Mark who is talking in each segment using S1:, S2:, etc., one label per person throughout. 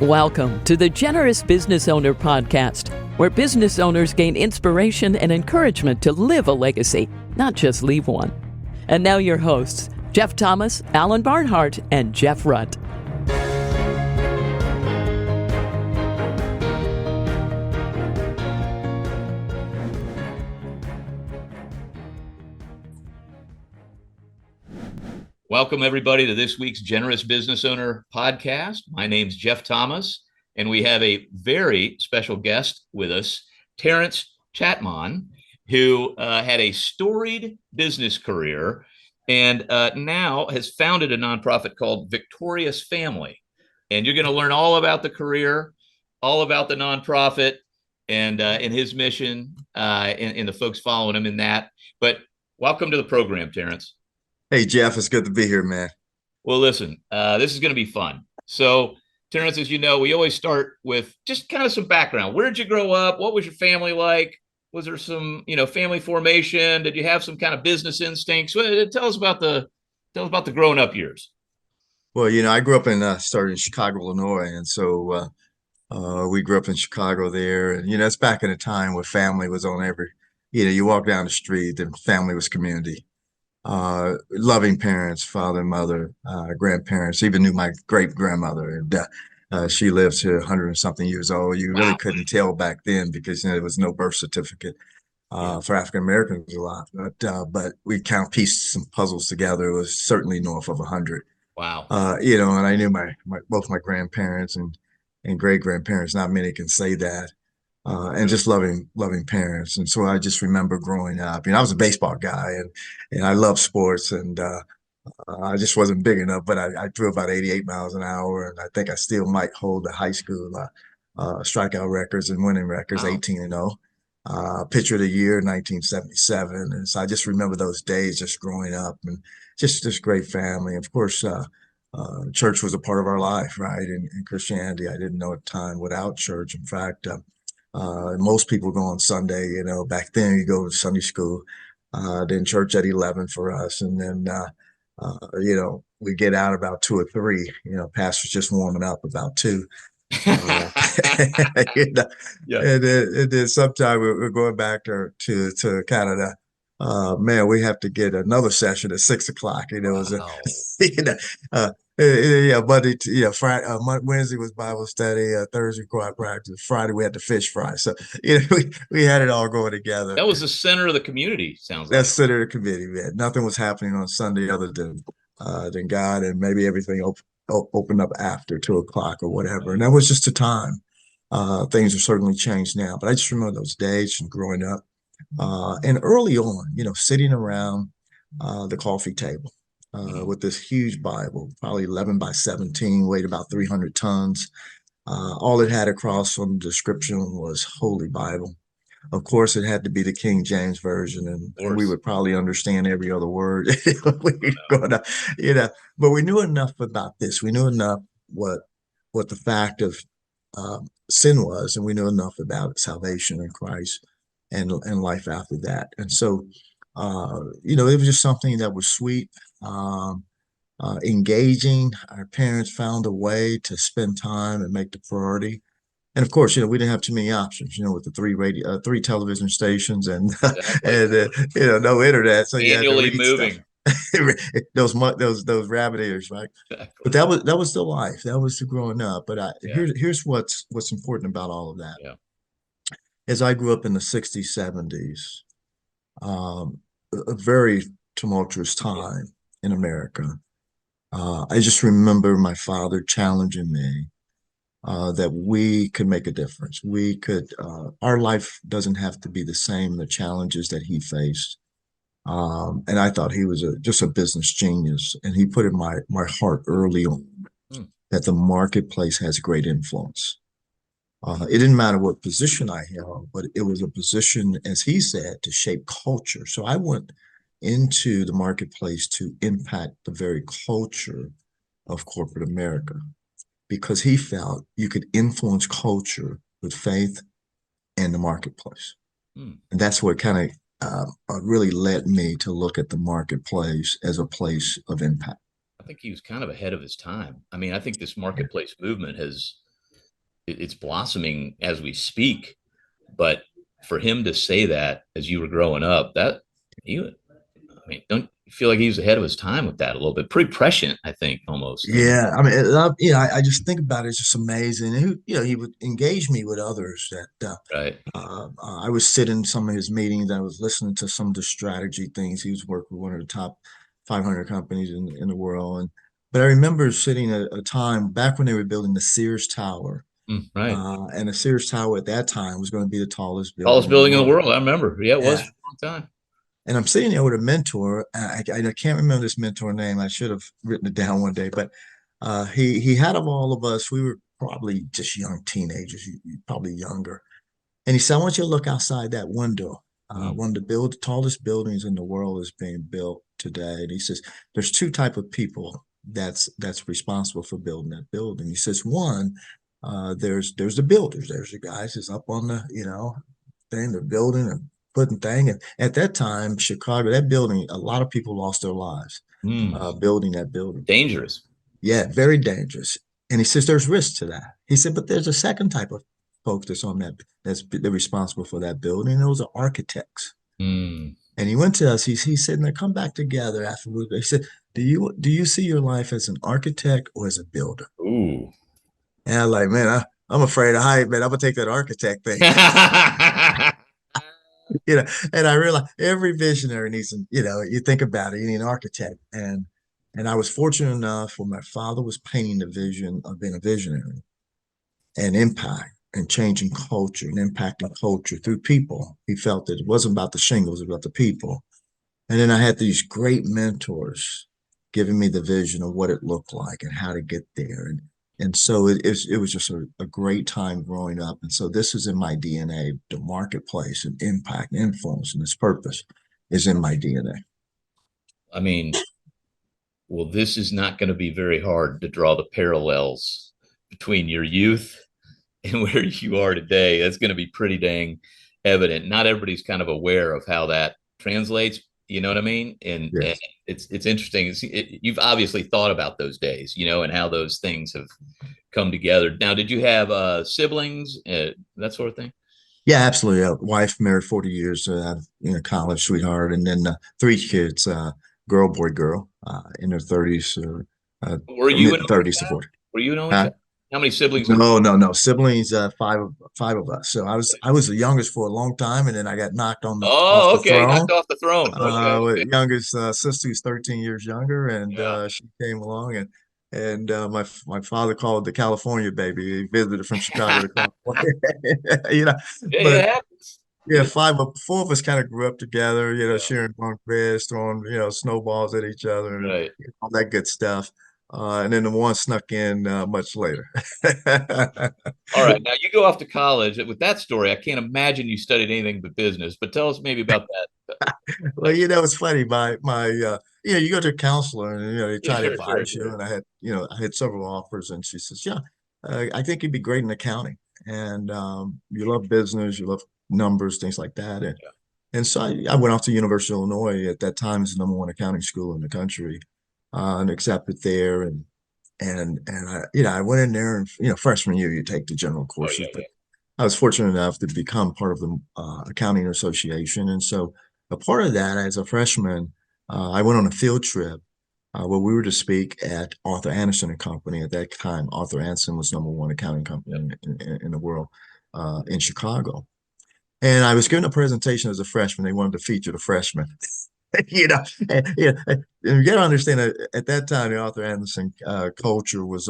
S1: Welcome to the Generous Business Owner Podcast, where business owners gain inspiration and encouragement to live a legacy, not just leave one. And now your hosts, Jeff Thomas, Alan Barnhart, and Jeff Rutt.
S2: Welcome, everybody, to this week's Generous Business Owner Podcast. My name's Jeff Thomas, and we have a very special guest with us, Terence Chatmon, who had a storied business career and now has founded a nonprofit called Victorious Family. And you're going to learn all about the career, all about the nonprofit, and his mission, and the folks following him in that. But welcome to the program, Terence.
S3: Hey, Jeff, it's good to be here, man.
S2: Well, listen, this is going to be fun. So, Terence, as you know, we always start with just kind of some background. Where did you grow up? What was your family like? Was there some, family formation? Did you have some kind of business instincts? Tell us about the growing up years.
S3: Well, I grew up started in Chicago, Illinois, and so we grew up in Chicago there. And it's back in a time where family was on every. You walk down the street, and family was community. Loving parents, father, mother, grandparents, even knew my great grandmother. And she lived to 100 and something years old. You really couldn't tell back then because there was no birth certificate for African Americans a lot. But we pieced some puzzles together. It was certainly north of 100.
S2: Wow.
S3: And I knew both my grandparents and great grandparents. Not many can say that. And just loving parents. And so I just remember growing up, I was a baseball guy and I love sports, and I just wasn't big enough, but I threw about 88 miles an hour. And I think I still might hold the high school strikeout records and winning records, wow. 18-0, pitcher of the year, 1977. And so I just remember those days just growing up and just this great family. Of course, church was a part of our life, right? And Christianity, I didn't know at the time without church. In fact, most people go on Sunday, back then you go to Sunday school, then church at 11 for us. And then, we get out about 2 or 3, pastor's just warming up about 2. Yeah. And then sometime we're going back to Canada. Man, we have to get another session at 6 o'clock. It was, Monday, Friday, Wednesday was Bible study, Thursday choir practice, Friday we had the fish fry. So we had it all going together.
S2: That was the center of the community. Sounds like
S3: that's center of the community. Man. Nothing was happening on Sunday other than God, and maybe everything opened up after 2 o'clock or whatever. And that was just a time. Things have certainly changed now, but I just remember those days and growing up. And early on, sitting around the coffee table with this huge Bible, probably 11 by 17, weighed about 300 tons. All it had across from the description was Holy Bible. Of course, it had to be the King James Version, and we would probably understand every other word. But we knew enough about this. We knew enough what the fact of sin was, and we knew enough about salvation in Christ and life after that. And so, it was just something that was sweet, engaging. Our parents found a way to spend time and make the priority. And of course, we didn't have too many options, with the 3 television stations and no internet. So
S2: annually moving
S3: those rabbit ears, right? Exactly. But that was the life. That was the growing up. But here's what's important about all of that.
S2: Yeah.
S3: As I grew up in the 60s, 70s, a very tumultuous time in America. I just remember my father challenging me that we could make a difference. We could, our life doesn't have to be the same, the challenges that he faced. And I thought he was just a business genius. And he put in my heart early on that the marketplace has great influence. It didn't matter what position I held, but it was a position, as he said, to shape culture. So I went into the marketplace to impact the very culture of corporate America, because he felt you could influence culture with faith and the marketplace. And that's what kind of really led me to look at the marketplace as a place of impact.
S2: I think he was kind of ahead of his time. I mean, I think this marketplace movement has it's blossoming as we speak. But for him to say that as you were growing up, that you, I mean, don't you feel like he was ahead of his time with that a little bit? Pretty prescient, I think, almost. I mean,
S3: Yeah, I mean, I just think about it. It's just amazing. And he would engage me with others that
S2: right.
S3: I was sitting in some of his meetings. I was listening to some of the strategy things. He was working with one of the top 500 companies in the world. But I remember sitting at a time back when they were building the Sears Tower.
S2: Right.
S3: And the Sears Tower at that time was going to be the tallest
S2: Tallest
S3: building in the
S2: building in the
S3: world.
S2: world. I remember. Yeah, it was
S3: Yeah.
S2: for a long time.
S3: And I'm sitting there with a mentor. I can't remember this mentor name. I should have written it down one day. But he had of all of us, we were probably just young teenagers, probably younger. And he said, I want you to look outside that window. One of the tallest buildings in the world is being built today. And he says, there's two type of people that's responsible for building that building. He says, one, there's the builders. There's the guys that's up on the, thing, they're building and putting thing. And at that time, Chicago, that building, a lot of people lost their lives building that building.
S2: Dangerous.
S3: Yeah, very dangerous. And he says there's risk to that. He said, but there's a second type of folks that's on that they're responsible for that building. And those are architects.
S2: Mm.
S3: And he went to us. He said, "Now come back together afterwards." He said, "Do you see your life as an architect or as a builder?"
S2: Ooh.
S3: And I'm like, man, I'm afraid of height, man. I'm gonna take that architect thing. And I realized every visionary needs some, you think about it, you need an architect. And I was fortunate enough where my father was painting the vision of being a visionary and impact and changing culture and impacting culture through people. He felt that it wasn't about the shingles, it was about the people. And then I had these great mentors giving me the vision of what it looked like and how to get there. And so it was just a great time growing up. And so this is in my DNA, the marketplace and impact and influence and its purpose is in my DNA.
S2: I mean, well, this is not going to be very hard to draw the parallels between your youth and where you are today. That's going to be pretty dang evident. Not everybody's kind of aware of how that translates. You know what I mean? And
S3: Yes.
S2: it's interesting. You've obviously thought about those days, and how those things have come together. Now, did you have siblings, that sort of thing?
S3: Yeah, absolutely. A wife married 40 years, college sweetheart, and then three kids, girl, boy, girl, in their 30s,
S2: Were you
S3: mid
S2: an only
S3: 30s to
S2: child?
S3: 40.
S2: Were you an only
S3: Huh?
S2: child? How many siblings?
S3: No. Siblings, five of us. So I was the youngest for a long time, and then I got knocked off
S2: Oh,
S3: the
S2: okay.
S3: throne.
S2: Knocked off the throne. Okay.
S3: With youngest sister who's 13 years younger, and
S2: Yeah.
S3: she came along, and my father called the California baby. He visited from Chicago to California, you know.
S2: Yeah,
S3: But
S2: it happens.
S3: yeah, four of us kind of grew up together,
S2: Yeah.
S3: sharing bunk beds, throwing, snowballs at each other and
S2: Right.
S3: all that good stuff. And then the one snuck in much later.
S2: All right. Now you go off to college. With that story, I can't imagine you studied anything but business. But tell us maybe about that.
S3: Well, it's funny. You go to a counselor and they
S2: Yeah,
S3: try to
S2: sure.
S3: advise you. And I had several offers, and she says, "Yeah, I think you'd be great in accounting, and you love business, you love numbers, things like that." And so I went off to University of Illinois at that time. It's the number one accounting school in the country, and accepted there. And I went in there, and freshman year you take the general
S2: Oh
S3: courses,
S2: yeah.
S3: but I was fortunate enough to become part of the accounting association. And so a part of that, as a freshman, I went on a field trip where we were to speak at Arthur Anderson and Company. At that time, Arthur Anderson was number one accounting company in the world in Chicago. And I was giving a presentation as a freshman. They wanted to feature the freshmen. And you got to understand that at that time, the Arthur Anderson culture was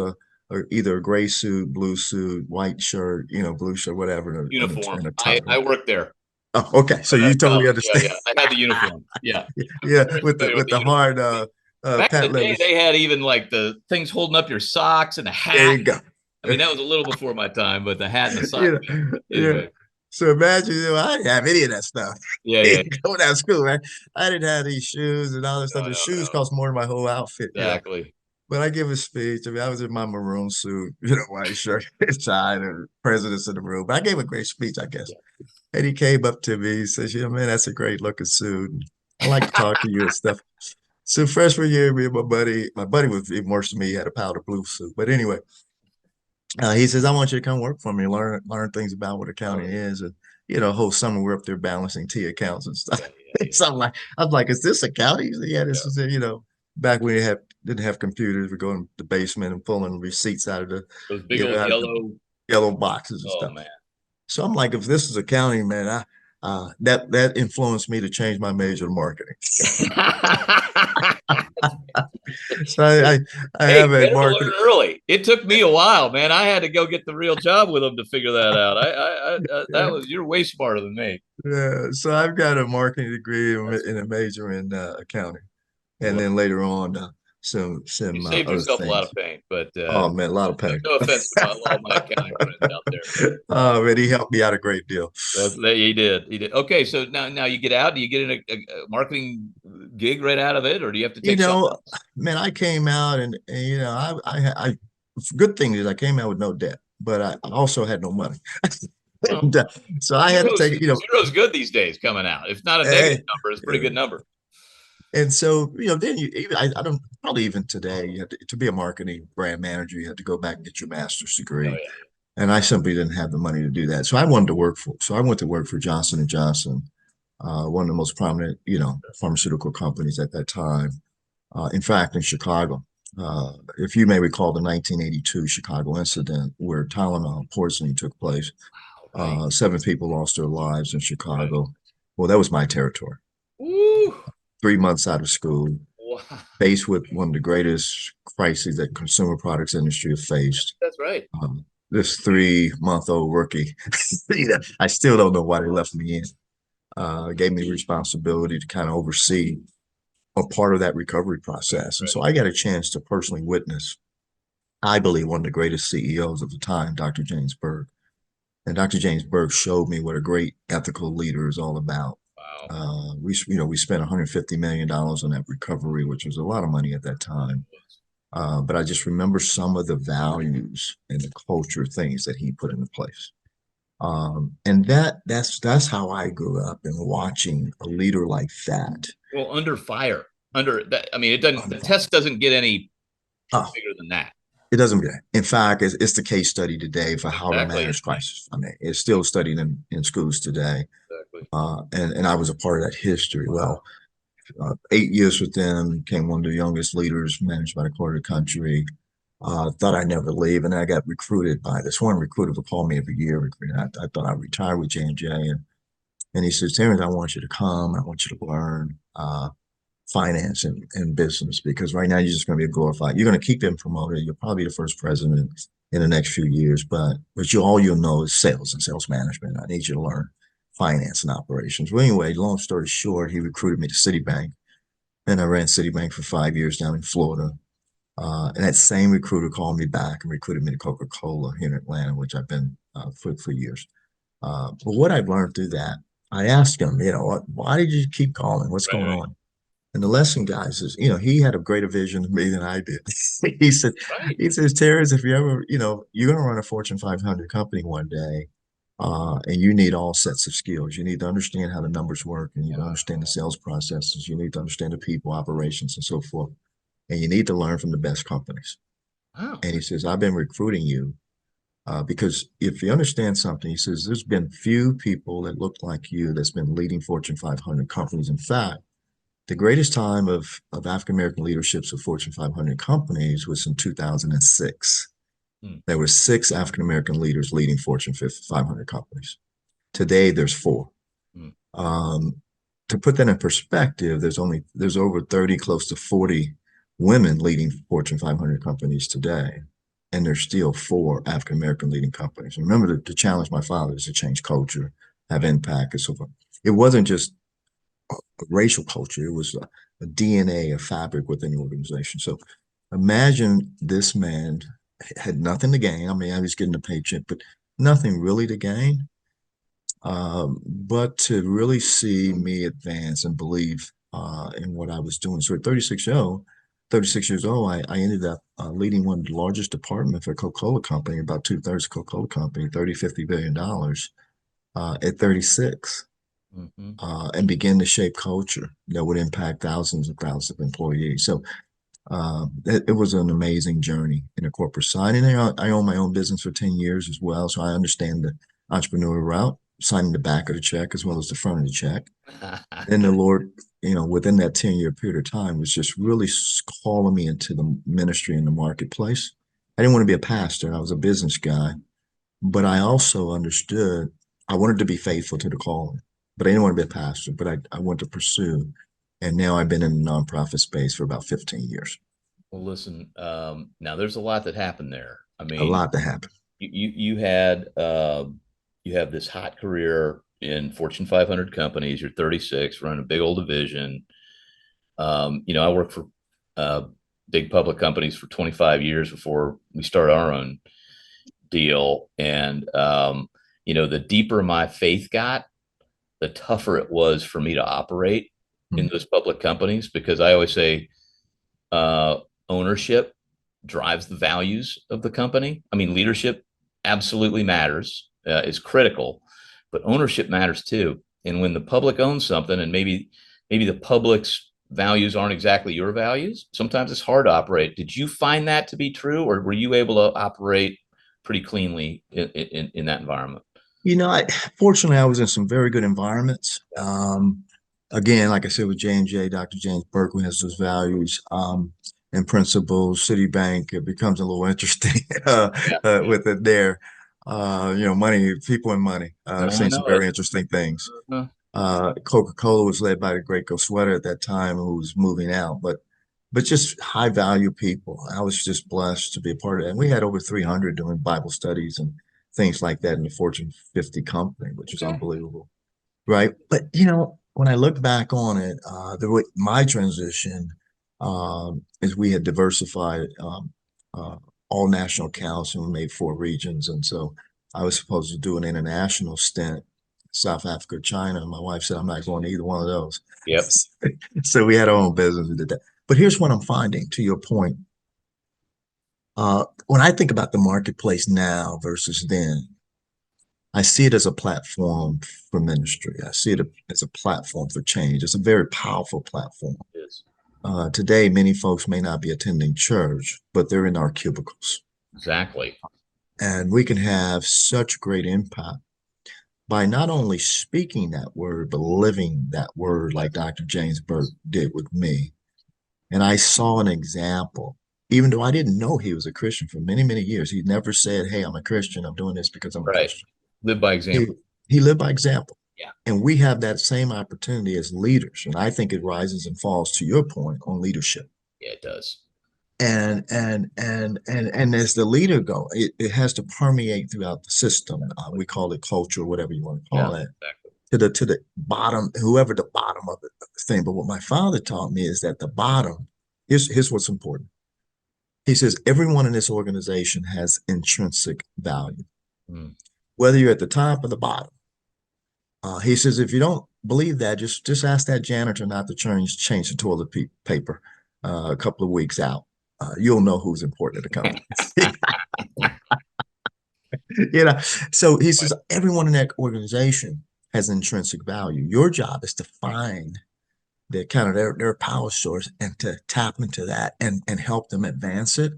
S3: either a gray suit, blue suit, white shirt, blue shirt, whatever,
S2: Uniform.
S3: and a tie.
S2: I worked there.
S3: Oh, okay. So you totally
S2: Yeah,
S3: understand.
S2: yeah. I had the uniform. Yeah.
S3: Yeah,
S2: Very
S3: with the
S2: familiar with
S3: with
S2: the
S3: the
S2: uniform.
S3: hard
S2: Back in the
S3: patent
S2: day,
S3: leathers.
S2: they had even like the things holding up your socks and the
S3: There
S2: hat.
S3: you go.
S2: I mean, that was a little before my time, but the hat and the sock.
S3: You
S2: Yeah.
S3: know, yeah.
S2: Anyway.
S3: So imagine, I didn't have any of that stuff.
S2: Yeah, yeah.
S3: Going out of school, right? I didn't have these shoes and all this stuff.
S2: No,
S3: The
S2: no,
S3: shoes
S2: no.
S3: cost more than my whole outfit.
S2: Exactly.
S3: But I give a speech. I mean, I was in my maroon suit, white shirt, tie, and the president's in the room. But I gave a great speech, I guess. And he came up to me. He says, man, that's a great looking suit. I like to talk to you and stuff. So freshman year, me and my buddy was even worse than me. He had a powder blue suit. But anyway, He says, I want you to come work for me, learn things about what accounting is. And, whole summer we're up there balancing T accounts and stuff.
S2: Yeah, yeah, yeah,
S3: So I'm like, is this accounting? He said, yeah,
S2: yeah.
S3: this is it. Back when didn't have computers, we go in the basement and pulling receipts out of
S2: Those big old
S3: out of the
S2: yellow.
S3: yellow boxes and
S2: Oh
S3: stuff.
S2: man.
S3: So I'm like, if this is accounting, man, that influenced me to change my major to marketing. So I
S2: Hey,
S3: have a
S2: better to learn
S3: marketing.
S2: early. It took me a while, man. I had to go get the real job with them to figure that out. That was you're way smarter than me.
S3: Yeah, so I've got a marketing degree
S2: That's
S3: and a major in accounting, and
S2: well,
S3: then later on
S2: you
S3: some
S2: saved
S3: other
S2: yourself a lot of
S3: things.
S2: pain, but
S3: Oh man, a lot of pain.
S2: no offense to all my accounting friends out there.
S3: Oh man, he helped me out a great deal.
S2: He did. He did. Okay, so now you get out. Do you get in a marketing gig right out of it, or do you have to
S3: You
S2: take something
S3: know,
S2: else?
S3: man, I came out and good thing is I came out with no debt, but I also had no money.
S2: Well,
S3: And, so I had to take,
S2: zero's good these days coming out. If not a negative
S3: eh,
S2: number, it's a pretty good number.
S3: and so, then you even I don't probably even today, you have to be a marketing brand manager, you have to go back and get your master's
S2: Oh
S3: degree.
S2: yeah.
S3: And I simply didn't have the money to do that. So I wanted to work for, so I went to work for Johnson and Johnson, one of the most prominent, pharmaceutical companies at that time. In fact, in Chicago, if you may recall the 1982 Chicago incident where Tylenol poisoning took place,
S2: Oh, right.
S3: 7 people lost their lives in
S2: Right.
S3: Chicago. Well, that was my territory.
S2: Woo.
S3: 3 months out of school,
S2: Wow.
S3: faced with one of the greatest crises that consumer products industry have faced.
S2: That's right.
S3: This 3-month-old rookie, I still don't know why they left me in. Gave me responsibility to kind of oversee a part of that recovery process. And so
S2: Right.
S3: I got a chance to personally witness, I believe, one of the greatest CEOs of the time, Dr. James Berg. And Dr. James Berg showed me what a great ethical leader is all about.
S2: Wow.
S3: We spent $150 million on that recovery, which was a lot of money at that time. But I just remember some of the values and the culture things that he put into place. And that's how I grew up and watching a leader like that.
S2: Well, under fire, under that. I mean, it doesn't. The test doesn't get any
S3: Oh,
S2: bigger than that.
S3: it doesn't get. In fact, it's the case study today for how to
S2: Exactly.
S3: manage crisis. I mean, it's still studied in schools today.
S2: Exactly.
S3: And I was a part of that history. Well, 8 years with them, became one of the youngest leaders managed by the quarter of the country. Thought I'd never leave, and I got recruited by this one recruiter who called me every year. I thought I'd retire with J&J, and he says, Terence, I want you to come. I want you to learn finance and business because right now you're just going to be a glorified. You're going to keep getting promoted. You're probably the first president in the next few years, but all you'll know is sales and sales management. I need you to learn finance and operations. Well, anyway, long story short, he recruited me to Citibank, and I ran Citibank for 5 years down in Florida. And that same recruiter called me back and recruited me to Coca-Cola here in Atlanta, which I've been for years. But what I've learned through that, I asked him, why did you keep calling? What's
S2: Right.
S3: going
S2: Right.
S3: on? And the lesson, guys, is, he had a greater vision than me than I did. he said,
S2: Right.
S3: he says, Terrence, if you ever, you're going to run a Fortune 500 company one day, and you need all sets of skills. You need to understand how the numbers work, and you need to understand the sales processes. You need to understand the people, operations, and so forth. And you need to learn from the best companies.
S2: Wow.
S3: And he says, I've been recruiting you because if you understand something, he says, there's been few people that look like you that's been leading Fortune 500 companies. In fact, the greatest time of African American leaderships of Fortune 500 companies was in 2006.
S2: Hmm.
S3: There were 6 African American leaders leading Fortune 500 companies. Today, there's 4.
S2: Hmm.
S3: To put that in perspective, there's over 30, close to 40 women leading Fortune 500 companies today, and there's still 4 African American leading companies. And remember, to challenge my father is to change culture, have impact, and so forth. It wasn't just a racial culture; it was a DNA, a fabric within the organization. So imagine this man had nothing to gain. I mean, I was getting a paycheck, but nothing really to gain. But to really see me advance and believe in what I was doing. So at 36 years old, I ended up leading one of the largest departments for Coca-Cola Company, about 2/3 of Coca-Cola Company, 30, $50 billion at 36,
S2: Mm-hmm.
S3: and begin to shape culture that would impact thousands and thousands of employees. So It was an amazing journey in the corporate side. And I own my own business for 10 years as well. So I understand the entrepreneurial route, signing the back of the check as well as the front of the check. Then the Lord, within that 10-year period of time, was just really calling me into the ministry in the marketplace. I didn't want to be a pastor. I was a business guy, but I also understood I wanted to be faithful to the calling, but I didn't want to be a pastor, but I wanted to pursue. And now I've been in the nonprofit space for about 15 years.
S2: Well, listen, now there's a lot that happened there. I
S3: A
S2: mean,
S3: lot to happen.
S2: you had you have this hot career in Fortune 500 companies. You're 36, running a big old division. I worked for big public companies for 25 years before we started our own deal. And the deeper my faith got, the tougher it was for me to operate in those public companies, because I always say ownership drives the values of the company. I mean, leadership absolutely matters, is critical, but ownership matters too. And when the public owns something, and maybe the public's values aren't exactly your values, sometimes it's hard to operate. Did you find that to be true, or were you able to operate pretty cleanly in that environment?
S3: Fortunately, I was in some very good environments. Again, like I said, with J&J, Dr. James Berkeley has those values and principles. Citibank, it becomes a little interesting with it there. Money, people and money,
S2: I
S3: saying some
S2: know
S3: very
S2: it.
S3: interesting things.
S2: Uh,
S3: Coca-Cola was led by the great Sweater at that time, who was moving out, but just high value people. I was just blessed to be a part of that. And we had over 300 doing Bible studies and things like that in the Fortune 50 company, which is
S2: okay.
S3: unbelievable. Right. But, when I look back on it, my transition is we had diversified uh, all national accounts, and we made 4 regions. And so I was supposed to do an international stint, South Africa, China. And my wife said, I'm not going to either one of those.
S2: Yep.
S3: So we had our own business and did that. But here's what I'm finding, to your point. When I think about the marketplace now versus then, I see it as a platform for ministry. I see it as a platform for change. It's a very powerful platform.
S2: It is.
S3: Today, many folks may not be attending church, but they're in our cubicles.
S2: Exactly.
S3: And we can have such great impact by not only speaking that word, but living that word, like Dr. James Burke did with me. And I saw an example, even though I didn't know he was a Christian for many, many years. He never said, hey, I'm a Christian. I'm doing this because I'm a
S2: Right.
S3: Christian.
S2: Live by
S3: He,
S2: example.
S3: he lived by example.
S2: Yeah.
S3: And we have that same opportunity as leaders. And I think it rises and falls, to your point, on leadership.
S2: Yeah, it does.
S3: And as the leader go, it has to permeate throughout the system. We call it culture, whatever you want to call it,
S2: Exactly.
S3: to the bottom, whoever the bottom of the thing. But what my father taught me is that the bottom, here's what's important. He says everyone in this organization has intrinsic value, whether you're at the top or the bottom. He says, if you don't believe that, just ask that janitor not to change the toilet paper a couple of weeks out. You'll know who's important to the company. So he says everyone in that organization has intrinsic value. Your job is to find the kind of their power source and to tap into that and help them advance it.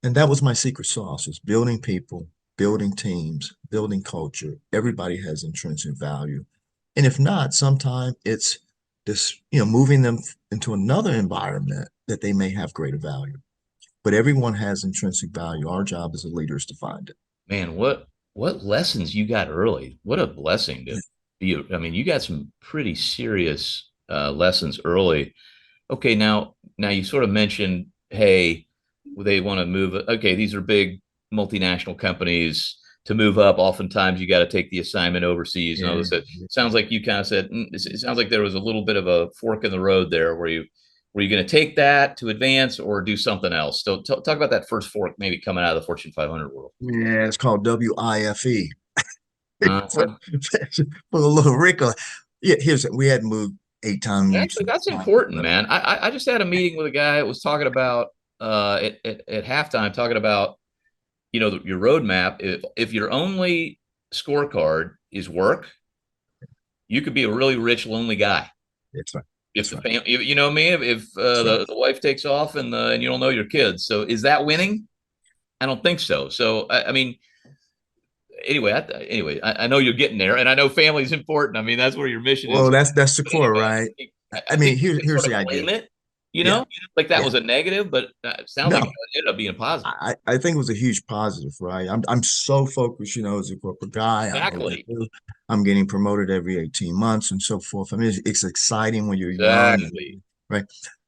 S3: And that was my secret sauce: is building people, building teams, building culture. Everybody has intrinsic value. And if not, sometimes it's this, moving them into another environment that they may have greater value. But everyone has intrinsic value. Our job as a leader is to find it.
S2: Man, what lessons you got early. What a blessing to be. I mean, you got some pretty serious lessons early. Okay, now you sort of mentioned, hey, they want to move. Okay, these are big multinational companies. To move up, oftentimes you got to take the assignment overseas and all this. It sounds like you kind of said, it sounds like there was a little bit of a fork in the road there where were you going to take that to advance or do something else? So talk about that first fork, maybe coming out of the Fortune 500 world.
S3: Yeah, it's called WIFE.
S2: Uh,
S3: For a little wrinkle. Yeah, we had moved 8 times.
S2: Actually, that's important, man. I just had a meeting with a guy that was talking about at halftime, talking about your roadmap. If your only scorecard is work, you could be a really rich, lonely guy.
S3: That's right.
S2: If
S3: That's
S2: the
S3: right.
S2: family, you know me, if
S3: That's right.
S2: the wife takes off and you don't know your kids, so is that winning? I don't think so. So I mean, I know you're getting there, and I know family is important. I mean, that's where your mission is.
S3: Well, that's the core,
S2: But
S3: right? I
S2: I think
S3: mean,
S2: you can
S3: here's
S2: sort
S3: the
S2: of
S3: idea.
S2: blame it, you
S3: Yeah,
S2: know, like that
S3: yeah.
S2: was a negative, but it sounds like it
S3: No,
S2: ended up being a positive.
S3: I think it was a huge positive, right? I'm so focused, as a corporate guy. I know what I
S2: Exactly.
S3: do. I'm getting promoted every 18 months and so forth. I mean, it's exciting when you're young,
S2: Exactly.
S3: right?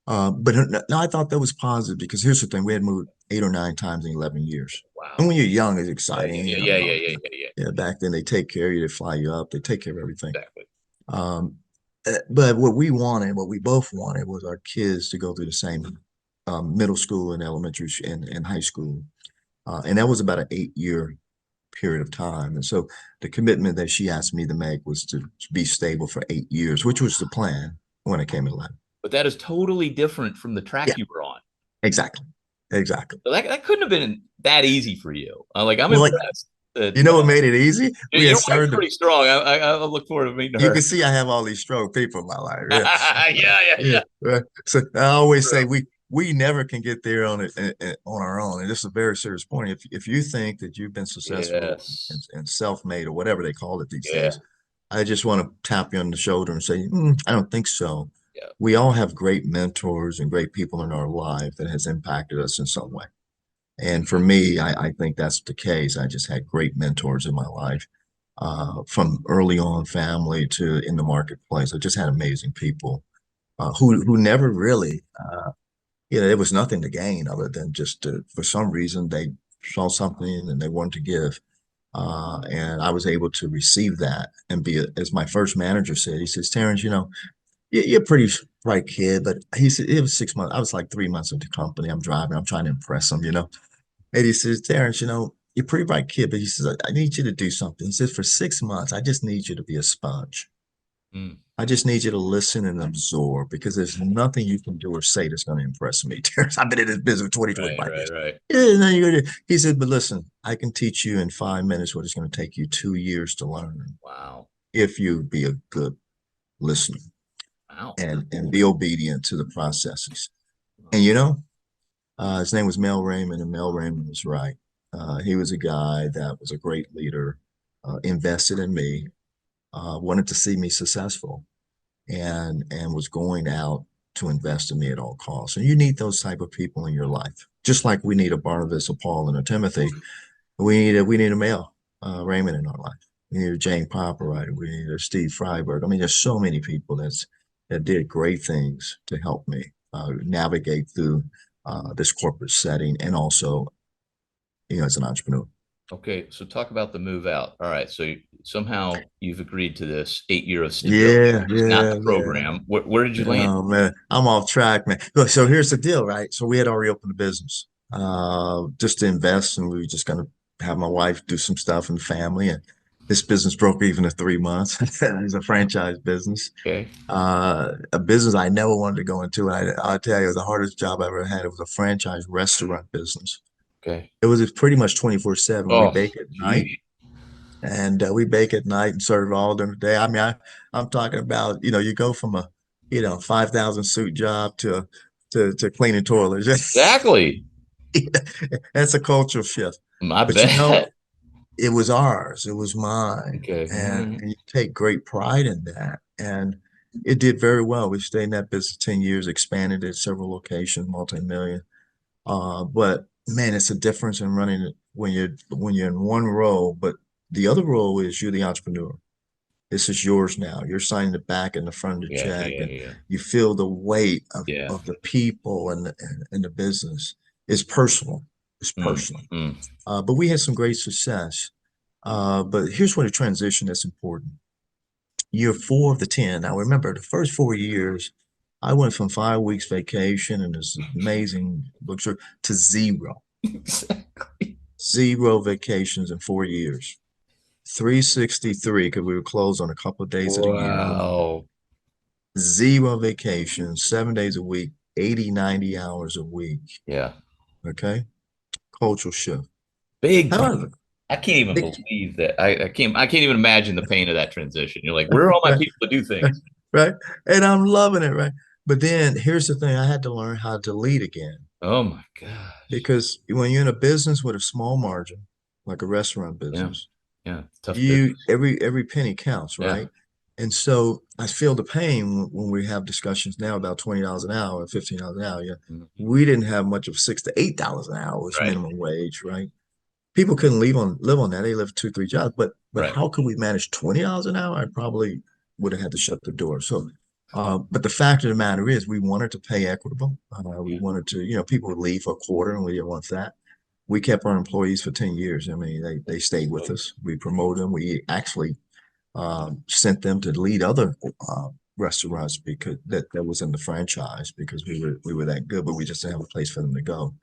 S3: But no, I thought that was positive because here's the thing: we had moved 8 or 9 times in 11 years. And
S2: Wow.
S3: when you're young, it's
S2: Yeah, yeah,
S3: exciting,
S2: yeah, yeah, yeah, yeah, yeah,
S3: Yeah, back then they take care of you, they fly you up, they take care of everything.
S2: exactly.
S3: Um, but what we wanted, what we both wanted, was our kids to go through the same middle school and elementary and high school, and that was about an 8 year period of time. And so the commitment that she asked me to make was to be stable for 8 years, which was the plan when it came to 11.
S2: But that is totally different from the
S3: Yeah,
S2: track you were on.
S3: exactly, exactly.
S2: So that couldn't have been that easy for you. Like I'm
S3: Well, like
S2: impressed that
S3: you know what made it easy? We had
S2: your wife's
S3: started.
S2: pretty strong. I look forward to meeting
S3: You
S2: her.
S3: can see I have all these strong people in my life. Yeah.
S2: Yeah, yeah,
S3: Yeah,
S2: yeah.
S3: right. So I always say
S2: True.
S3: we never can get there on our own, and this is a very serious point. If you think that you've been successful
S2: Yes.
S3: and self-made or whatever they call it these
S2: Yeah.
S3: days, I just want to tap you on the shoulder and say, I don't think so.
S2: Yeah.
S3: We all have great mentors and great people in our life that has impacted us in some way. And for me, I think that's the case. I just had great mentors in my life, from early on family to in the marketplace. I just had amazing people who never really, there was nothing to gain other than just for some reason they saw something and they wanted to give. And I was able to receive that and as my first manager said, he says, Terrence, you're a pretty bright kid, but he said, it was 6 months. I was like 3 months into the company. I'm driving, I'm trying to impress him. And he says, Terrence, you're a pretty bright kid, but he says, I need you to do something. He says, for 6 months, I just need you to be a sponge.
S2: Mm.
S3: I just need you to listen and absorb because there's nothing you can do or say that's going to impress me, Terrence. I've been in this business for 20,
S2: Right,
S3: 25
S2: right,
S3: years.
S2: right.
S3: Yeah, and then he said, but listen, I can teach you in 5 minutes what it's going to take you 2 years to learn
S2: Wow.
S3: if you be a good listener
S2: Wow.
S3: and be obedient to the processes. And his name was Mel Raymond, and Mel Raymond was right. He was a guy that was a great leader, invested in me, wanted to see me successful, and was going out to invest in me at all costs. And you need those type of people in your life, just like we need a Barnabas, a Paul, and a Timothy. We need a Mel Raymond in our life. We need a Jane Popperwriter. We need a Steve Freiberg. I mean, there's so many people that did great things to help me navigate through this corporate setting and also, as an entrepreneur.
S2: Okay, so talk about the move out. All right, so somehow you've agreed to this 8 year of stability.
S3: Yeah,
S2: It's not
S3: yeah,
S2: the
S3: yeah.
S2: program. Where did you land?
S3: Oh man, I'm off track, man. Look, so here's the deal, right? So we had already opened a business, just to invest, and we were just gonna have my wife do some stuff in the family, and this business broke even in 3 months. It was a franchise business,
S2: Okay,
S3: a business I never wanted to go into. And I'll tell you, the hardest job I ever had. It was a franchise restaurant business.
S2: okay.
S3: It was pretty much 24/7. We
S2: Oh,
S3: bake at night,
S2: gee.
S3: and we bake at night and serve all during the day. I mean, I'm talking about, you go from a, 5,000 suit job to cleaning toilets.
S2: Exactly.
S3: That's a cultural shift.
S2: I
S3: But
S2: bet.
S3: it was ours, it was mine,
S2: Okay. All
S3: and
S2: right.
S3: you take great pride in that. And it did very well. We stayed in that business 10 years, expanded it several locations, multi-million. But man, it's a difference in running it when you're in one role, but the other role is you're the entrepreneur. This is yours now. You're signing the back and the front of the
S2: Yeah,
S3: check,
S2: yeah,
S3: and
S2: yeah,
S3: you feel the weight of,
S2: yeah.
S3: of the people and the business. It's personal. It's
S2: Mm,
S3: personal.
S2: mm.
S3: But we had some great success. But here's where the transition is important. Year 4 of the 10. Now remember, the first 4 years, I went from 5 weeks vacation and this amazing luxury to zero. Zero vacations in 4 years. 363 because we were closed on a couple of days of the year.
S2: Wow.
S3: Zero vacations, 7 days a week, 80, 90 hours a week.
S2: Yeah.
S3: Okay. Cultural shift.
S2: Big time.
S3: However,
S2: I can't even
S3: big,
S2: believe that. I can't even imagine the pain of that transition. You're like, where are all my
S3: right?
S2: people to do things?
S3: right? And I'm loving it, right? But then here's the thing, I had to learn how to lead again
S2: Oh my gosh.
S3: because when you're in a business with a small margin, like a restaurant
S2: Yeah.
S3: business,
S2: Yeah. Tough
S3: you
S2: business.
S3: every penny counts,
S2: Yeah.
S3: right? And so I feel the pain when we have discussions now about $20 an hour and $15 an hour. Yeah,
S2: Mhm.
S3: we didn't have much of $6 to $8 an hour was
S2: Right.
S3: minimum wage, right? People couldn't live on that. They lived two, three jobs. But
S2: Right.
S3: how could we manage $20 an hour? I probably would have had to shut the door. So, but the fact of the matter is, we wanted to pay equitable. We
S2: Yeah.
S3: wanted to, people would leave for a quarter, and we didn't want that. We kept our employees for 10 years. I mean, they stayed with us. We promoted them. We actually sent them to lead other restaurants because that was in the franchise because we were that good, but we just didn't have a place for them to go.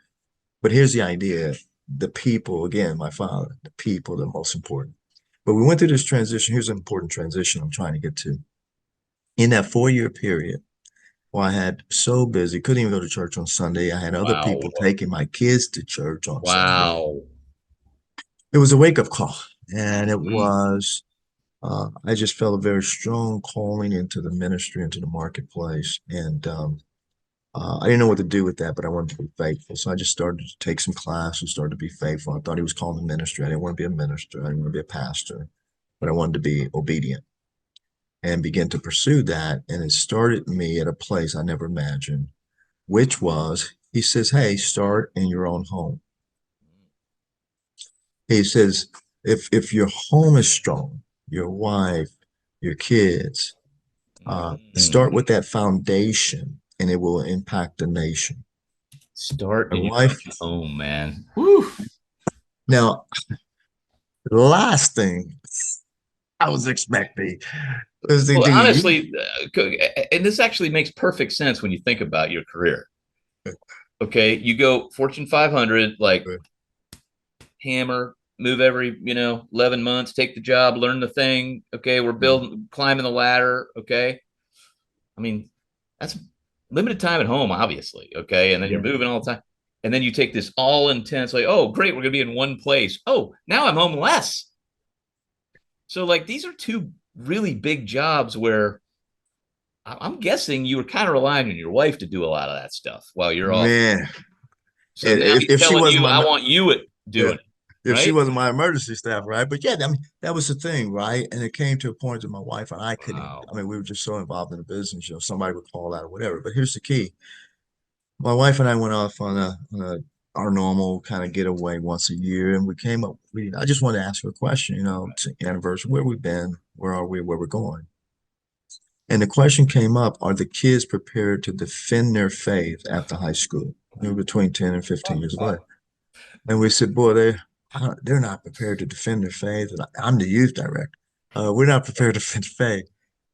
S3: But here's the idea: the people, again, my father, the people, are the most important. But we went through this transition. Here's an important transition I'm trying to get to. In that 4 year period, well, I had so busy, couldn't even go to church on Sunday. I had other
S2: Wow.
S3: people taking my kids to church on Sunday.
S2: Wow.
S3: It was a wake up call, and it
S2: Mm.
S3: was I just felt a very strong calling into the ministry, into the marketplace. And I didn't know what to do with that, but I wanted to be faithful. So I just started to take some classes, started to be faithful. I thought he was calling the ministry. I didn't want to be a minister. I didn't want to be a pastor, but I wanted to be obedient and begin to pursue that. And it started me at a place I never imagined, which was, he says, hey, start in your own home. He says, if your home is strong, your wife, your kids,
S2: Mm.
S3: start with that foundation and it will impact the nation.
S2: Start
S3: My
S2: in your
S3: wife,
S2: own home, man. Whew.
S3: now, the last thing I was expecting was to
S2: Well,
S3: do you.
S2: honestly, and this actually makes perfect sense when you think about your career. Okay, you go Fortune 500, like hammer, move every 11 months, take the job, learn the thing. Okay, we're building, climbing the ladder. Okay, I mean that's limited time at home, obviously. Okay, and then you're
S3: Yeah.
S2: moving all the time, and then you take this all intense, like, oh great, we're gonna be in one place. Oh, now I'm home less. So like these are two really big jobs where I'm guessing you were kind of relying on your wife to do a lot of that stuff while you're off.
S3: Man,
S2: So now
S3: if,
S2: he's
S3: if she
S2: telling
S3: wasn't
S2: you,
S3: my
S2: I want you at
S3: yeah,
S2: doing it,
S3: if she
S2: right?
S3: wasn't my emergency staff, right? But yeah, I mean, that was the thing, right? And it came to a point that my wife and I couldn't even,
S2: Wow.
S3: I mean, we were just so involved in the business, somebody would call out or whatever. But here's the key. My wife and I went off on our normal kind of getaway once a year, and we came up. I just wanted to ask her a question. It's an anniversary. Where we've been? Where are we? Where we're going? And the question came up: are the kids prepared to defend their faith after high school? Between 10 and 15 years of age. And we said, boy, they're not prepared to defend their faith. And I'm the youth director. We're not prepared to defend faith.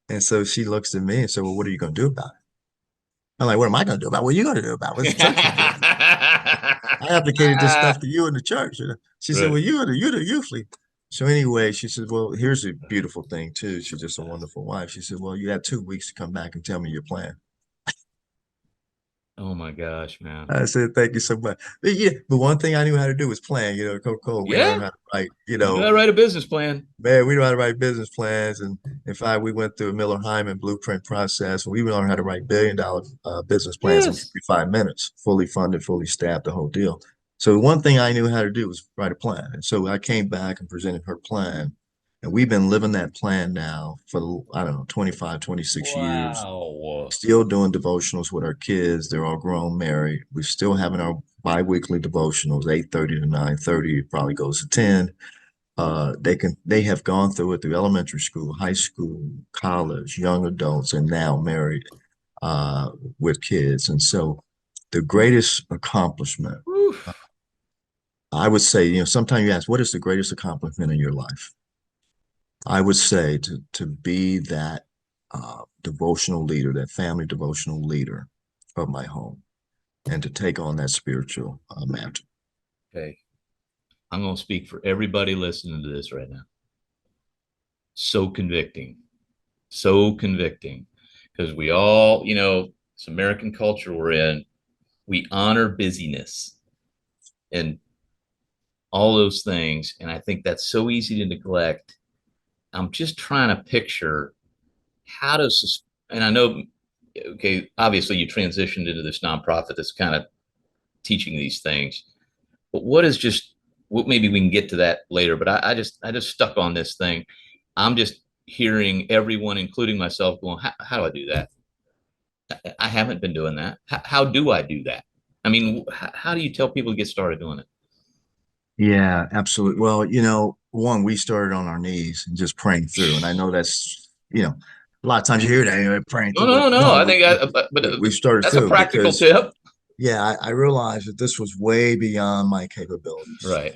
S3: And so she looks at me and said, well, what are you going to do about it? I'm like, what am I going to do about it? What are you going to do about it? What's the church going to do about it? I advocated this stuff to you in the church. She said,
S2: Right.
S3: well, you're the youth lead. So anyway, she said, well, here's a beautiful thing too. She's just a wonderful wife. She said, well, you have 2 weeks to come back and tell me your plan.
S2: Oh my gosh, man.
S3: I said, thank you so much. But yeah, but one thing I knew how to do was plan, Coca-Cola. We
S2: Yeah,
S3: learned how to write,
S2: you know, I write a business plan.
S3: man, we know how to write business plans. And in fact, we went through a Miller Hyman blueprint process. We learned how to write $1 billion business plans in
S2: Yes.
S3: 45 minutes, fully funded, fully staffed, the whole deal. So one thing I knew how to do was write a plan. And so I came back and presented her plan. And we've been living that plan now for, I don't know, 25, 26 years,
S2: Wow.
S3: still doing devotionals with our kids. They're all grown, married. We're still having our biweekly devotionals, 8:30 to 9:30. It probably goes to 10. They have gone through it through elementary school, high school, college, young adults, and now married uh, with kids. And so the greatest accomplishment,
S2: Whew.
S3: I would say, sometimes you ask, what is the greatest accomplishment in your life? I would say to be that devotional leader, that family devotional leader of my home, and to take on that spiritual mantle.
S2: Okay. I'm going to speak for everybody listening to this right now. So convicting. So convicting. Because we all, it's American culture we're in. We honor busyness and all those things. And I think that's so easy to neglect. I'm just trying to picture how does and I know, okay, obviously you transitioned into this nonprofit that's kind of teaching these things, but what is just, well, maybe we can get to that later, but I just stuck on this thing. I'm just hearing everyone, including myself, going, how do I do that? I haven't been doing that. How do I do that? I mean, how do you tell people to get started doing it?
S3: Yeah, absolutely. Well, one, we started on our knees and just praying through. And I know that's, a lot of times you hear that, praying
S2: No,
S3: through,
S2: no,
S3: but
S2: no, no.
S3: no,
S2: I think, but
S3: we started
S2: that's a
S3: through
S2: practical
S3: because,
S2: tip.
S3: yeah, I realized that this was way beyond my capabilities.
S2: Right.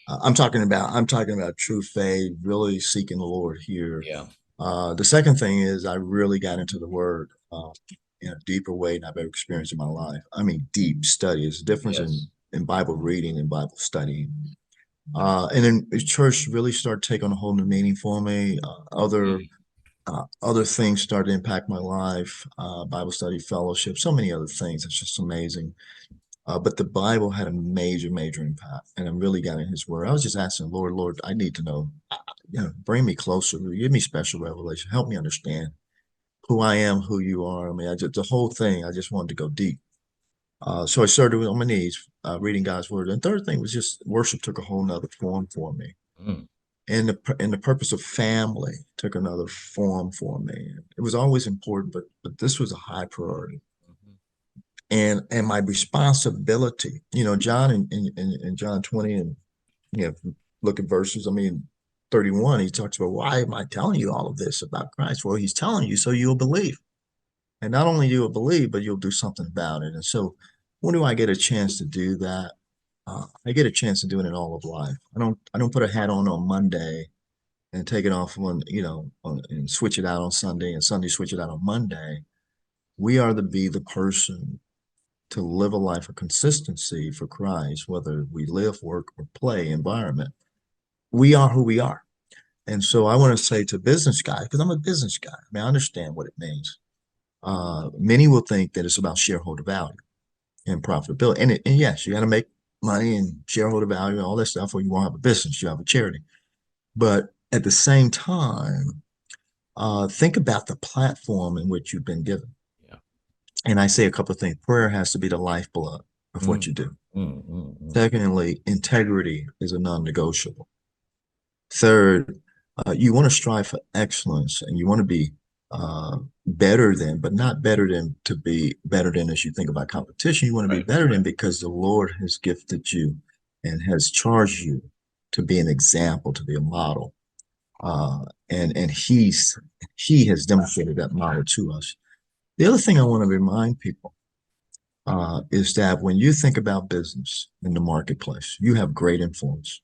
S3: I'm talking about true faith, really seeking the Lord here.
S2: Yeah.
S3: The second thing is I really got into the Word in a deeper way than I've ever experienced in my life. I mean, deep study. There's a difference
S2: Yes.
S3: in Bible reading and Bible studying. And then the church really started taking on a whole new meaning for me.
S2: Mm.
S3: Other things started to impact my life. Bible study, fellowship, so many other things. It's just amazing. But the Bible had a major, major impact, and I really got in His Word. I was just asking, Lord, I need to know. Bring me closer. Give me special revelation. Help me understand who I am, who You are. I mean, the whole thing. I just wanted to go deep. So I started on my knees, reading God's Word. And third thing was just worship took a whole nother form for me.
S2: Mm.
S3: And the purpose of family took another form for me. It was always important, but this was a high priority.
S2: Mhm.
S3: And my responsibility, John in John 20 and look at verses, 31, he talks about, why am I telling you all of this about Christ? Well, he's telling you so you'll believe. And not only you'll believe, but you'll do something about it. And so when do I get a chance to do that? I get a chance to do it in all of life. I don't put a hat on Monday and take it off and switch it out on Sunday and Sunday switch it out on Monday. We are to be the person to live a life of consistency for Christ, whether we live, work, or play environment. We are who we are. And so I want to say to business guys, because I'm a business guy, I understand what it means. Many will think that it's about shareholder value and profitability. And yes, you got to make money and shareholder value and all that stuff, or you won't have a business, you have a charity. But at the same time, think about the platform in which you've been given.
S2: Yeah.
S3: And I say a couple of things. Prayer has to be the lifeblood of what
S2: Mm.
S3: you do.
S2: Mm, mm, mm.
S3: Secondly, integrity is a non-negotiable. Third, you want to strive for excellence and you want to be better than, but not better than to be better than as you think about competition. You want to be
S2: Right.
S3: better than because the Lord has gifted you and has charged you to be an example, to be a model. And he has demonstrated that model to us. The other thing I want to remind people is that when you think about business in the marketplace, you have great influence,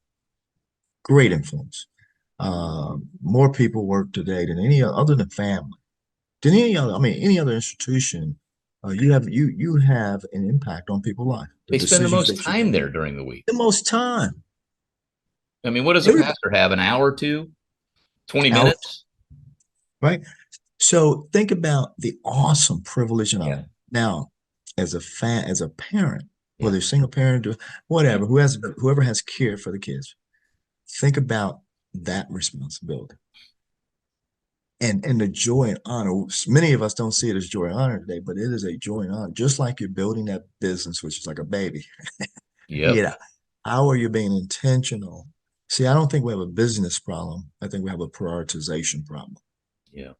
S3: great influence. More people work today than any other than family, than any other institution. You have an impact on people's life. The
S2: They spend the
S3: decisions
S2: most
S3: that you
S2: time
S3: make,
S2: there during the week.
S3: the most time.
S2: I mean, what does a
S3: Everybody
S2: pastor have? An hour or two? 20
S3: out,
S2: minutes?
S3: right? So think about the awesome privilege and
S2: Yeah.
S3: honor. Now, as a parent,
S2: Yeah.
S3: whether you're single parent or
S2: Yeah.
S3: whatever, whoever has care for the kids, think about that responsibility. And the joy and honor. Many of us don't see it as joy and honor today, but it is a joy and honor. Just like you're building that business, which is like a baby.
S2: Yep.
S3: Yeah. How are you being intentional? See, I don't think we have a business problem. I think we have a prioritization problem.
S2: Yeah.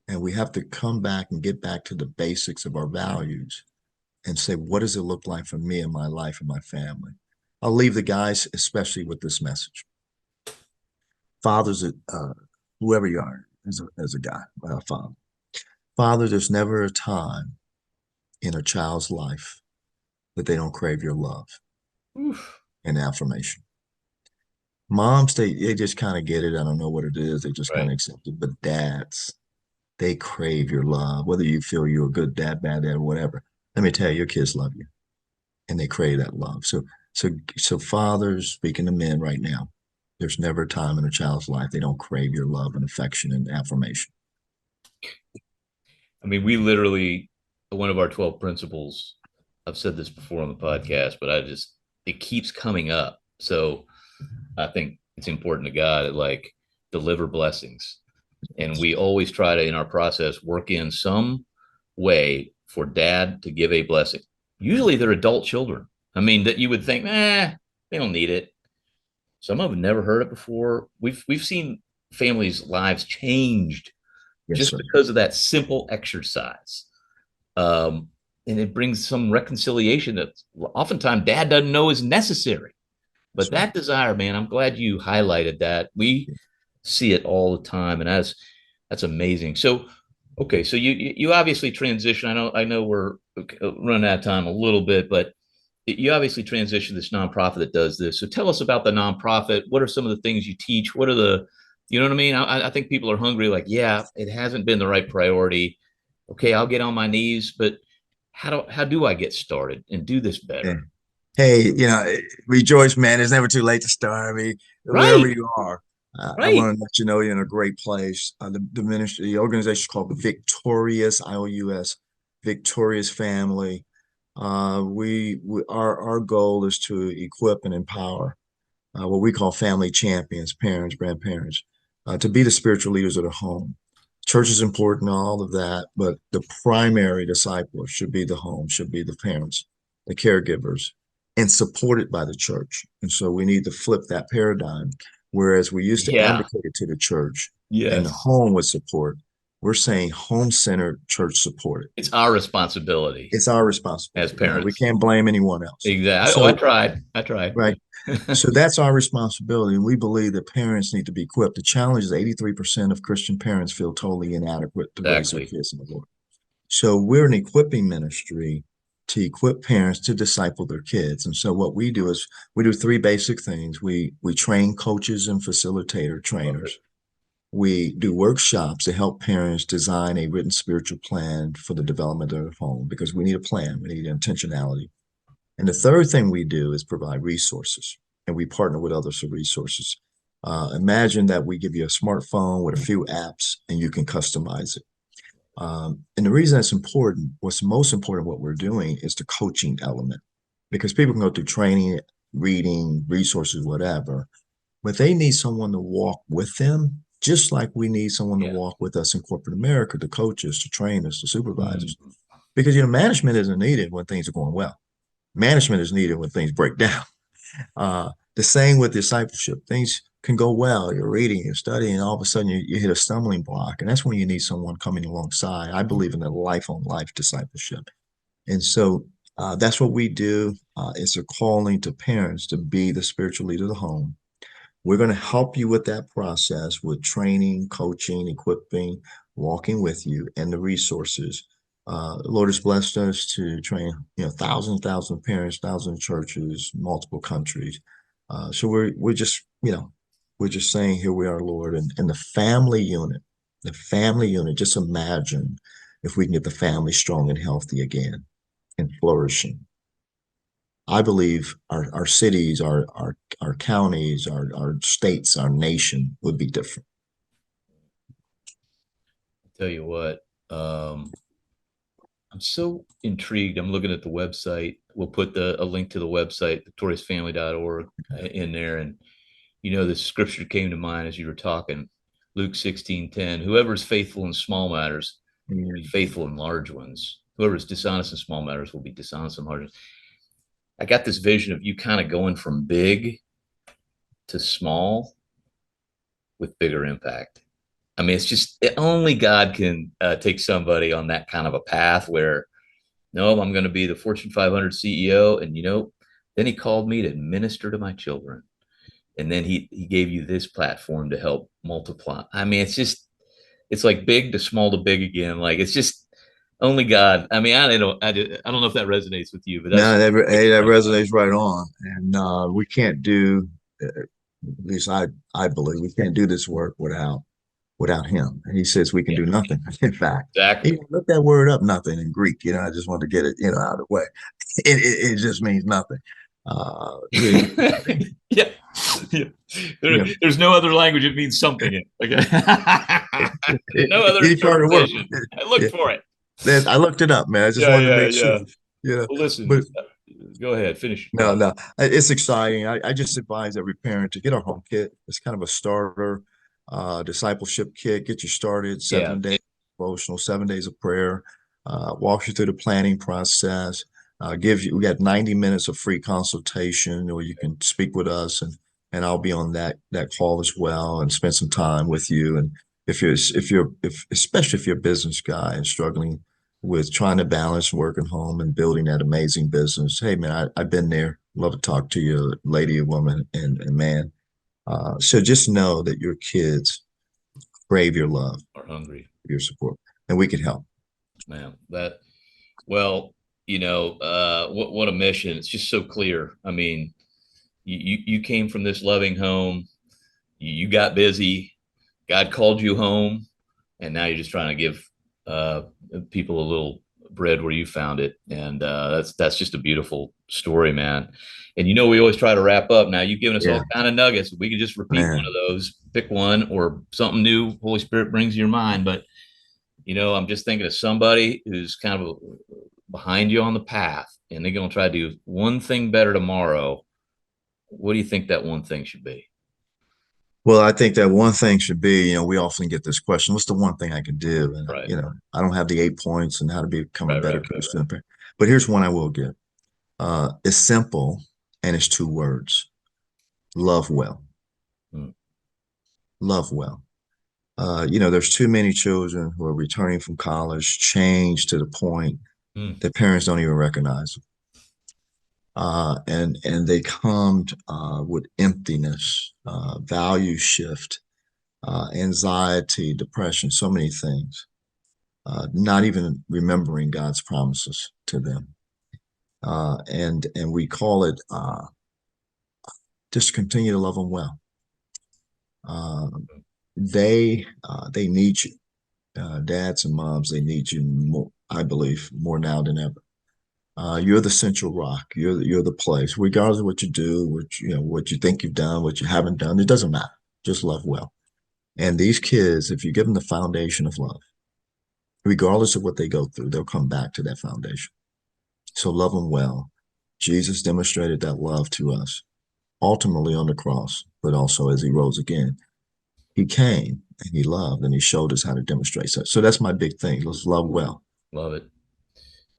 S3: And we have to come back and get back to the basics of our values and say, what does it look like for me and my life and my family? I'll leave the guys, especially with this message. Fathers, whoever you are, as a guy, father. Father, there's never a time in a child's life that they don't crave your love
S2: Oof.
S3: and affirmation. Moms, they just kind of get it. I don't know what it is. They just kind
S2: Right.
S3: of accept it. But dads, they crave your love, whether you feel you're a good dad, bad dad, or whatever. Let me tell you, your kids love you and they crave that love. So fathers, speaking to men right now, there's never a time in a child's life they don't crave your love and affection and affirmation.
S2: I mean, we literally, one of our 12 principles, I've said this before on the podcast, but it keeps coming up. So I think it's important to God to like deliver blessings. And we always try to, in our process, work in some way for dad to give a blessing. Usually they're adult children. I mean, that you would think, they don't need it. Some of them never heard it before. We've seen families' lives changed
S3: Yes,
S2: just
S3: sir.
S2: because of that simple exercise. Um, and it brings some reconciliation that oftentimes dad doesn't know is necessary. But
S3: That's right.
S2: that desire, man, I'm glad you highlighted that. We see it all the time, and that's amazing. So, okay, so you obviously transition. I know we're running out of time a little bit, but you obviously transition this nonprofit that does this. So tell us about the nonprofit. What are some of the things you teach? What are the, you know what I mean? I think people are hungry. Like, yeah, it hasn't been the right priority. Okay, I'll get on my knees, but how do I get started and do this
S3: Yeah.
S2: better?
S3: Hey, rejoice, man. It's never too late to start. I mean, wherever
S2: Right,
S3: you are, I
S2: right.
S3: want to let you know you're in a great place. The ministry, the organization is called the Victorious, IOUS, Victorious Family. Our goal is to equip and empower what we call family champions, parents, grandparents, to be the spiritual leaders of the home. Church is important, all of that, but the primary disciples should be the home, should be the parents, the caregivers, and supported by the church. And so we need to flip that paradigm. Whereas we used to
S2: Yeah.
S3: advocate it to the church and the
S2: Yes.
S3: home would support, we're saying home-centered, church supported.
S2: It's our responsibility
S3: It's our
S2: as
S3: responsibility. We
S2: parents.
S3: can't blame anyone else.
S2: Exactly. Oh, I
S3: So,
S2: tried. I tried.
S3: right. So that's our responsibility. And we believe that parents need to be equipped. The challenge is 83% of Christian parents feel totally inadequate to raise their
S2: Exactly.
S3: kids in the Lord. So we're an equipping ministry to equip parents to disciple their kids. And so what we do is we do three basic things. We train coaches and facilitator trainers. We do workshops to help parents design a written spiritual plan for the development of their home because we need a plan, we need intentionality. And the third thing we do is provide resources, and we partner with others for resources. Imagine that we give you a smartphone with a few apps, and you can customize it. And the reason that's important, what's most important, what we're doing is the coaching element, because people can go through training, reading, resources, whatever, but they need someone to walk with them, just like we need someone to
S2: Yeah.
S3: walk with us in corporate America, the coaches, the trainers, the supervisors.
S2: Mm.
S3: Because management isn't needed when things are going well. Management is needed when things break down. The same with discipleship. Things can go well. You're reading, you're studying, and all of a sudden you hit a stumbling block. And that's when you need someone coming alongside. I believe in a life on life discipleship. And so that's what we do. It's a calling to parents to be the spiritual leader of the home. We're going to help you with that process with training, coaching, equipping, walking with you, and the resources. The Lord has blessed us to train, thousands of parents, thousands of churches, multiple countries. So we're just, we're just saying, here we are, Lord, and the family unit. Just imagine if we can get the family strong and healthy again and flourishing. I believe our cities, our counties, our states, our nation would be different.
S2: Tell you what, I'm so intrigued. I'm looking at the website. We'll put a link to the website, victoriousfamily.org, in there. And, the scripture came to mind as you were talking, Luke 16:10. Whoever is faithful in small matters will be faithful in large ones. Whoever is dishonest in small matters will be dishonest in large ones. I got this vision of you kind of going from big to small with bigger impact. I mean, it's just only God can take somebody on that kind of a path where, no, I'm going to be the Fortune 500 CEO. And, then he called me to minister to my children. And then he gave you this platform to help multiply. I mean, it's like big to small to big again. Like, it's just only God. I mean, I don't know if that resonates with you, but
S3: No,
S2: that's
S3: that resonates right on. And we can't do, at least I believe, we can't do this work without him. And he says we can do nothing. In fact,
S2: exactly.
S3: look that word up, nothing in Greek. I just want to get it, out of the way. It just means nothing.
S2: Yeah. Yeah. There's no other language. It means something. Okay. No other
S3: Any part of the world.
S2: interpretation. I looked for it.
S3: I looked it up, man. I just
S2: Yeah,
S3: wanted to
S2: yeah,
S3: make sure.
S2: yeah. Well, listen,
S3: But
S2: go ahead, finish your
S3: no,
S2: thought.
S3: it's exciting. I just advise every parent to get our home kit. It's kind of a starter. discipleship kit, get you started,
S2: Yeah.
S3: 7 days devotional, 7 days of prayer, walk you through the planning process, we got 90 minutes of free consultation, or you can speak with us, and I'll be on that call as well and spend some time with you. And especially if you're a business guy and struggling with trying to balance work and home and building that amazing business, hey man, I've been there. Love to talk to you, lady, woman, and man. So just know that your kids crave your love,
S2: Are hungry.
S3: your support, and we can help.
S2: Man, well, what a mission. It's just so clear. I mean, you came from this loving home, you got busy, God called you home, and now you're just trying to give people a little bread where you found it. And that's just a beautiful story, man. And we always try to wrap up. Now you've given us all kind of nuggets. We can just repeat one of those, pick one, or something new Holy Spirit brings to your mind. But I'm just thinking of somebody who's kind of behind you on the path, and they're going to try to do one thing better tomorrow. What do you think that one thing should be?
S3: Well, I think that one thing should be, we often get this question, what's the one thing I can do? And,
S2: Right.
S3: I don't have the 8 points and how to become a better Christian.
S2: Right.
S3: But here's one I will give. It's simple, and it's 2 words. Love well. Love well. There's too many children who are returning from college, changed to the point that parents don't even recognize them. And they come with emptiness, value shift, anxiety, depression, so many things, not even remembering God's promises to them. And we call it just continue to love them well. They need you, dads and moms. They need you more, I believe, more now than ever. You're the central rock. You're the place, regardless of what you do, what you think you've done, what you haven't done. It doesn't matter. Just love well. And these kids, if you give them the foundation of love, regardless of what they go through, they'll come back to that foundation. So love them well. Jesus demonstrated that love to us, ultimately on the cross, but also as he rose again. He came and he loved and he showed us how to demonstrate that. So that's my big thing. Let's love well.
S2: Love it.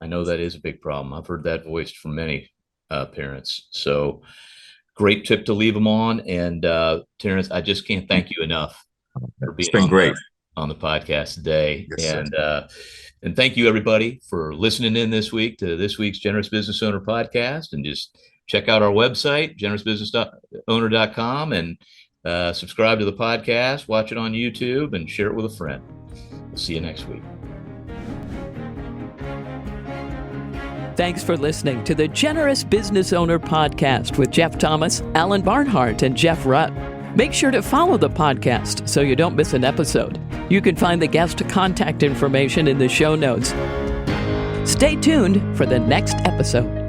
S2: I know that is a big problem. I've heard that voiced from many parents. So great tip to leave them on. And Terence, I just can't thank you enough for being on the podcast today. Yes, and thank you everybody for listening in this week to this week's Generous Business Owner podcast. And just check out our website, generousbusinessowner.com, and subscribe to the podcast, watch it on YouTube, and share it with a friend. We'll see you next week.
S1: Thanks for listening to the Generous Business Owner Podcast with Jeff Thomas, Alan Barnhart, and Jeff Rutt. Make sure to follow the podcast so you don't miss an episode. You can find the guest contact information in the show notes. Stay tuned for the next episode.